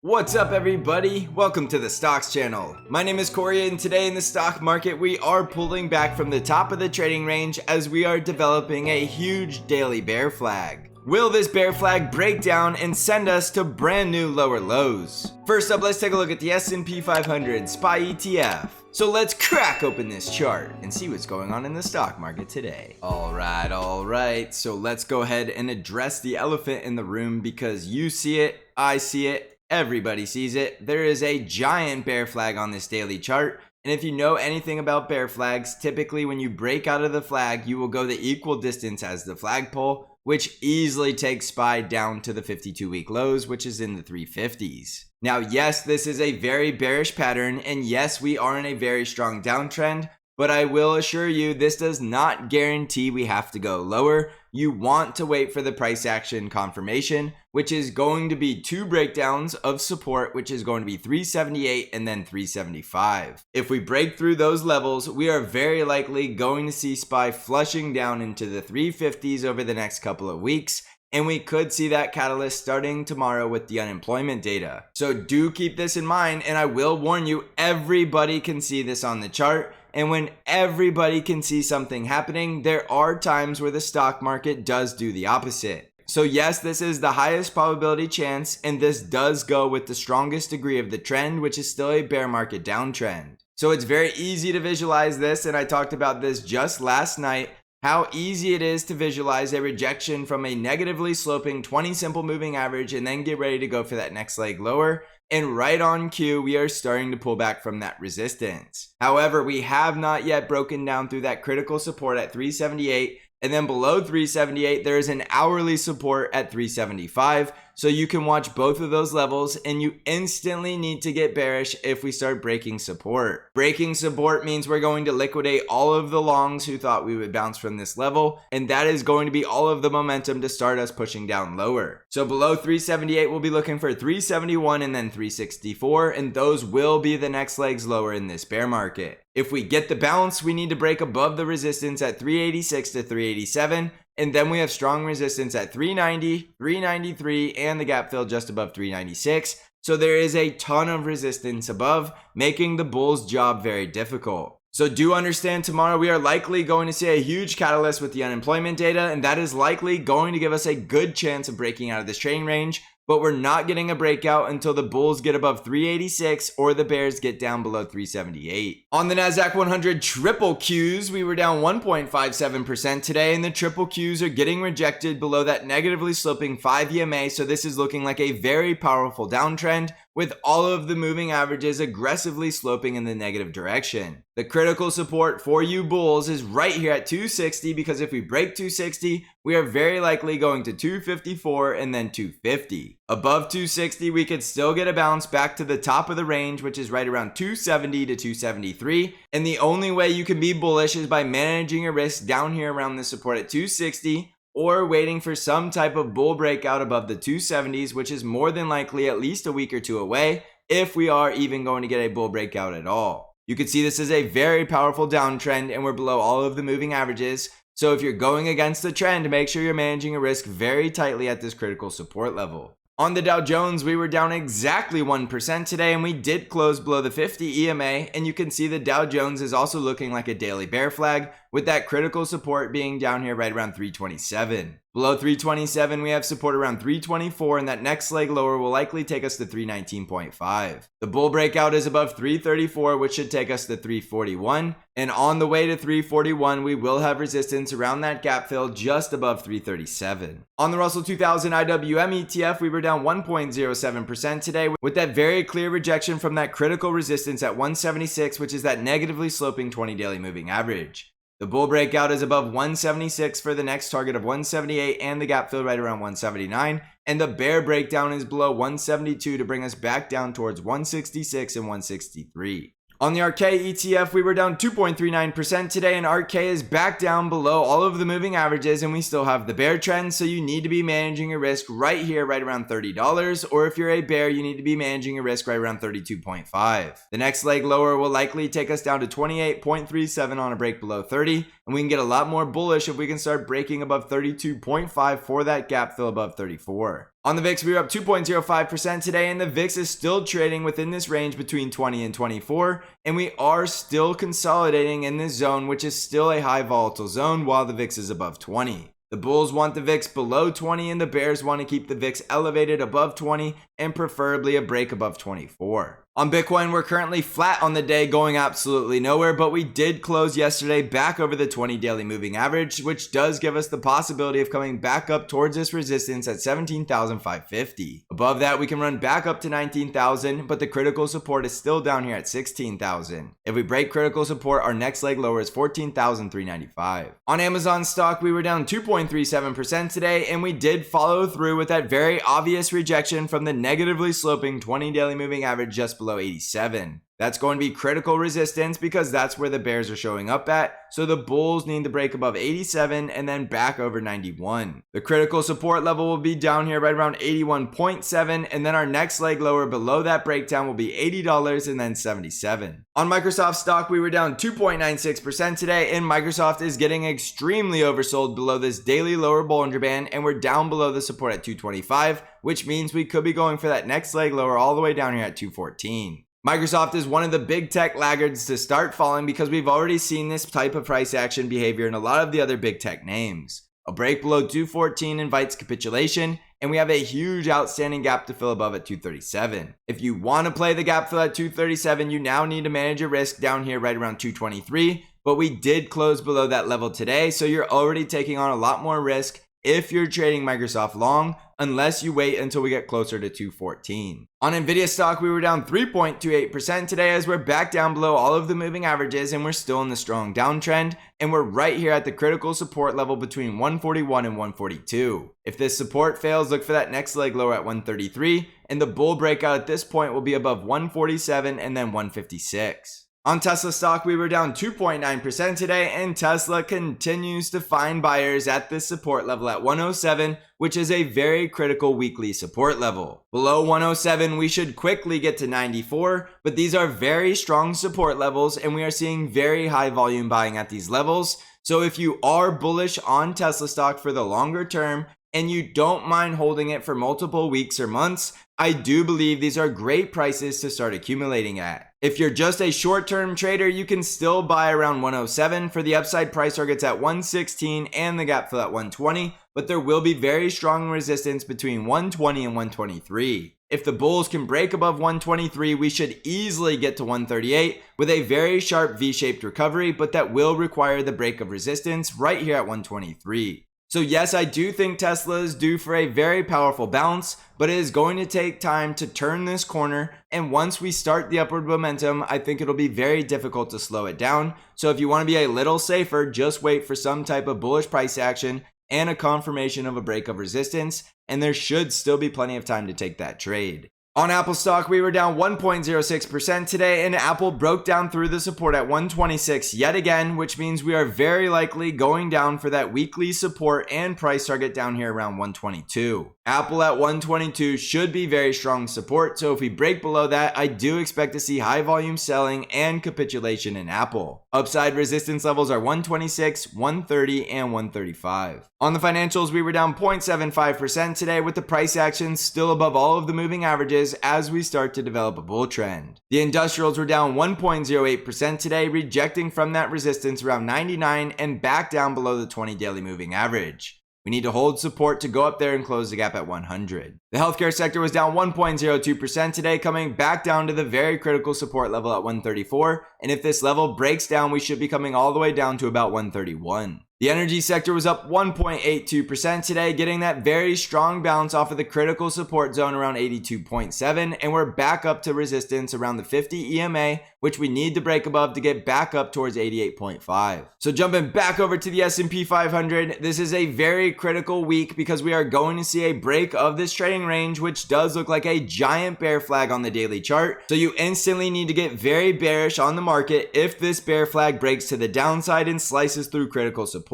What's up everybody? Welcome to the Stocks channel. My name is Cory and today in the stock market we are pulling back from the top of the trading range as we are developing a huge daily bear flag. Will this bear flag break down and send us to brand new lower lows? First up, let's take a look at the SP500 SPY ETF. So let's crack open this chart and see what's going on in the stock market today. Alright, so let's go ahead and address the elephant in the room because you see it, I see it, everybody sees it. There is a giant bear flag on this daily chart. And if you know anything about bear flags, typically when you break out of the flag, you will go the equal distance as the flagpole, which easily takes SPY down to the 52-week lows, which is in the 350s. Now, yes, this is a very bearish pattern, and yes, we are in a very strong downtrend, but I will assure you this does not guarantee we have to go lower. You want to wait for the price action confirmation, which is going to be two breakdowns of support, which is going to be 378 and then 375. If we break through those levels, we are very likely going to see SPY flushing down into the 350s over the next couple of weeks. And we could see that catalyst starting tomorrow with the unemployment data. So do keep this in mind, and I will warn you, everybody can see this on the chart. And when everybody can see something happening, there are times where the stock market does do the opposite. So yes, this is the highest probability chance, and this does go with the strongest degree of the trend, which is still a bear market downtrend. So it's very easy to visualize this, and I talked about this just last night, how easy it is to visualize a rejection from a negatively sloping 20 simple moving average and then get ready to go for that next leg lower. And right on cue, we are starting to pull back from that resistance. However, we have not yet broken down through that critical support at 378. And then below 378, there is an hourly support at 375. So you can watch both of those levels and you instantly need to get bearish if we start breaking support. Breaking support means we're going to liquidate all of the longs who thought we would bounce from this level. And that is going to be all of the momentum to start us pushing down lower. So below 378, we'll be looking for 371 and then 364. And those will be the next legs lower in this bear market. If we get the bounce, we need to break above the resistance at 386 to 387. And then we have strong resistance at 390, 393, and the gap fill just above 396. So there is a ton of resistance above, making the bull's job very difficult. So do understand tomorrow we are likely going to see a huge catalyst with the unemployment data, and that is likely going to give us a good chance of breaking out of this trading range. But we're not getting a breakout until the bulls get above 386 or the bears get down below 378. On the NASDAQ 100 triple Qs, we were down 1.57% today, and the triple Qs are getting rejected below that negatively sloping 5 EMA, so this is looking like a very powerful downtrend with all of the moving averages aggressively sloping in the negative direction. The critical support for you bulls is right here at 260 because if we break 260, we are very likely going to 254 and then 250. Above 260, we could still get a bounce back to the top of the range, which is right around 270 to 273. And the only way you can be bullish is by managing your risk down here around the support at 260 or waiting for some type of bull breakout above the 270s, which is more than likely at least a week or two away if we are even going to get a bull breakout at all. You can see this is a very powerful downtrend and we're below all of the moving averages. So if you're going against the trend, make sure you're managing your risk very tightly at this critical support level. On the Dow Jones, we were down exactly 1% today and we did close below the 50 EMA, and you can see the Dow Jones is also looking like a daily bear flag with that critical support being down here right around 327. Below 327, we have support around 324, and that next leg lower will likely take us to 319.5. The bull breakout is above 334, which should take us to 341. And on the way to 341, we will have resistance around that gap fill just above 337. On the Russell 2000 IWM ETF, we were down 1.07% today with that very clear rejection from that critical resistance at 176, which is that negatively sloping 20 daily moving average. The bull breakout is above 176 for the next target of 178 and the gap fill right around 179. And the bear breakdown is below 172 to bring us back down towards 166 and 163. On the ARKK ETF, we were down 2.39% today, and ARKK is back down below all of the moving averages, and we still have the bear trend, so you need to be managing your risk right here, right around $30, or if you're a bear, you need to be managing your risk right around 32.5. The next leg lower will likely take us down to 28.37 on a break below 30, and we can get a lot more bullish if we can start breaking above 32.5 for that gap fill above 34. On the VIX, we were up 2.05% today, and the VIX is still trading within this range between 20 and 24, and we are still consolidating in this zone, which is still a high volatile zone while the VIX is above 20. The bulls want the VIX below 20, and the bears want to keep the VIX elevated above 20 and preferably a break above 24. On Bitcoin, we're currently flat on the day, going absolutely nowhere, but we did close yesterday back over the 20 daily moving average, which does give us the possibility of coming back up towards this resistance at 17,550. Above that, we can run back up to 19,000, but the critical support is still down here at 16,000. If we break critical support, our next leg lower is 14,395. On Amazon stock, we were down 2.37% today, and we did follow through with that very obvious rejection from the negatively sloping 20 daily moving average just below 87. That's going to be critical resistance because that's where the bears are showing up at. So the bulls need to break above 87 and then back over 91. The critical support level will be down here right around 81.7, and then our next leg lower below that breakdown will be $80 and then 77. On Microsoft stock, we were down 2.96% today, and Microsoft is getting extremely oversold below this daily lower Bollinger Band, and we're down below the support at 225, which means we could be going for that next leg lower all the way down here at 214. Microsoft is one of the big tech laggards to start falling because we've already seen this type of price action behavior in a lot of the other big tech names. A break below 214 invites capitulation, and we have a huge outstanding gap to fill above at 237. If you want to play the gap fill at 237, you now need to manage your risk down here right around 223, but we did close below that level today, so you're already taking on a lot more risk if you're trading Microsoft long, unless you wait until we get closer to 214. On Nvidia stock, we were down 3.28% today as we're back down below all of the moving averages, and we're still in the strong downtrend, and we're right here at the critical support level between 141 and 142. If this support fails, look for that next leg lower at 133, and the bull breakout at this point will be above 147 and then 156. On Tesla stock, we were down 2.9% today, and Tesla continues to find buyers at this support level at 107, which is a very critical weekly support level. Below 107, we should quickly get to 94, but these are very strong support levels, and we are seeing very high volume buying at these levels. So if you are bullish on Tesla stock for the longer term, and you don't mind holding it for multiple weeks or months, I do believe these are great prices to start accumulating at. If you're just a short-term trader, you can still buy around 107 for the upside price targets at 116 and the gap fill at 120, but there will be very strong resistance between 120 and 123. If the bulls can break above 123, we should easily get to 138 with a very sharp V-shaped recovery, but that will require the break of resistance right here at 123. So yes, I do think Tesla is due for a very powerful bounce, but it is going to take time to turn this corner, and once we start the upward momentum, I think it'll be very difficult to slow it down. So if you want to be a little safer, just wait for some type of bullish price action and a confirmation of a break of resistance, and there should still be plenty of time to take that trade. On Apple stock, we were down 1.06% today, and Apple broke down through the support at 126 yet again, which means we are very likely going down for that weekly support and price target down here around 122. Apple at 122 should be very strong support, so if we break below that, I do expect to see high volume selling and capitulation in Apple. Upside resistance levels are 126, 130, and 135. On the financials, we were down 0.75% today with the price action still above all of the moving averages as we start to develop a bull trend. The industrials were down 1.08% today, rejecting from that resistance around 99 and back down below the 20 daily moving average. We need to hold support to go up there and close the gap at 100. The healthcare sector was down 1.02% today, coming back down to the very critical support level at 134. And if this level breaks down, we should be coming all the way down to about 131. The energy sector was up 1.82% today, getting that very strong bounce off of the critical support zone around 82.7, and we're back up to resistance around the 50 EMA, which we need to break above to get back up towards 88.5. So jumping back over to the SP500, this is a very critical week because we are going to see a break of this trading range, which does look like a giant bear flag on the daily chart. So you instantly need to get very bearish on the market if this bear flag breaks to the downside and slices through critical support.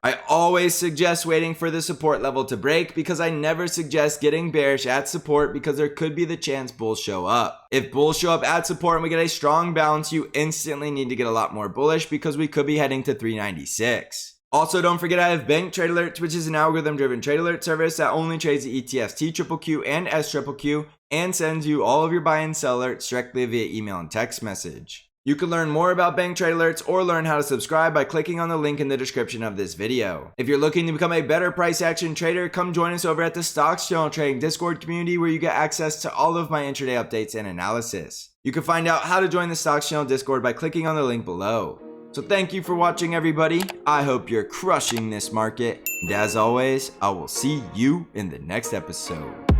I always suggest waiting for the support level to break because I never suggest getting bearish at support because there could be the chance bulls show up. If bulls show up at support and we get a strong bounce, you instantly need to get a lot more bullish because we could be heading to 396. Also, don't forget I have Bank Trade Alerts, which is an algorithm-driven trade alert service that only trades the ETFs TQQQ and SQQQ and sends you all of your buy and sell alerts directly via email and text message. You can learn more about Bank Trade Alerts or learn how to subscribe by clicking on the link in the description of this video. If you're looking to become a better price action trader, come join us over at the Stocks Channel Trading Discord community where you get access to all of my intraday updates and analysis. You can find out how to join the Stocks Channel Discord by clicking on the link below. So thank you for watching, everybody. I hope you're crushing this market. And as always, I will see you in the next episode.